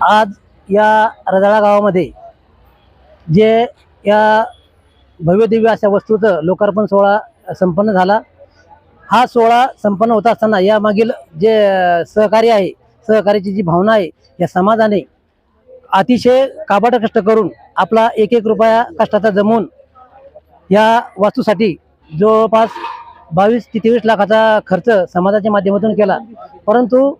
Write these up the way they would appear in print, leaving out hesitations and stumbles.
आज या रजाळा गावामध्ये जे या भव्यदिव्य अशा वस्तूचं लोकार्पण सोहळा संपन्न झाला। हा सोहळा संपन्न होत असताना यामागील जे सहकार्य आहे, सहकार्याची जी भावना आहे, या समाजाने अतिशय काबाड कष्ट करून आपला एक एक रुपया कष्टाचा जमवून या वास्तूसाठी जवळपास 22 ते 23 लाखाचा खर्च समाजाच्या माध्यमातून केला। परंतु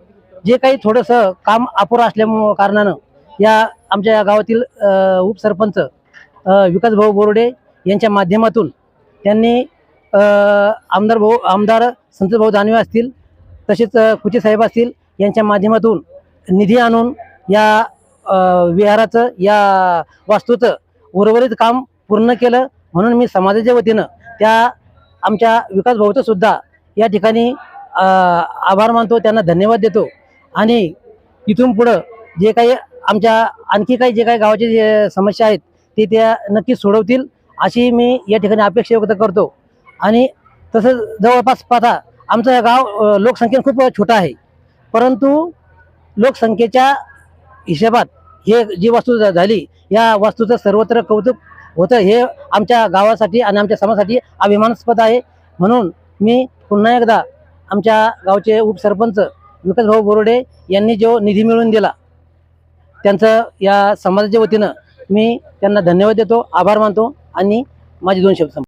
जे काही थोडंसं काम अपुरं असल्या कारणानं या आमच्या गावातील उपसरपंच विकास भाऊ बोर्डे यांच्या माध्यमातून त्यांनी आमदार संतोष भाऊ दानवे असतील, तसेच कुचे साहेब असतील, यांच्या माध्यमातून निधी आणून या विहाराचं, या वास्तूचं उर्वरित काम पूर्ण केलं। म्हणून मी समाजाच्या वतीनं त्या आमच्या विकास भाऊचं सुद्धा या ठिकाणी आभार मानतो, त्यांना धन्यवाद देतो। आणि इथून पुढं जे काही आमच्या आणखी काही जे काही गावाचे जे समस्या आहेत ते त्या नक्कीच सोडवतील अशी मी या ठिकाणी अपेक्षा व्यक्त करतो। आणि तसंच जवळपास पाहता आमचं गाव लोकसंख्येने खूप छोटं आहे, परंतु लोकसंख्येच्या हिशोबात हे जी वास्तू झाली, या वास्तूचं सर्वत्र कौतुक होतं, हे आमच्या गावासाठी आणि आमच्या समाजासाठी अभिमानास्पद आहे। म्हणून मी पुन्हा एकदा आमच्या गावचे उपसरपंच विकास भाऊ बोर्डे यांनी जो निधी मिळवून दिला त्यांचं या समाजाच्या वतीनं मी त्यांना धन्यवाद देतो, आभार मानतो आणि माझे 2 शब्द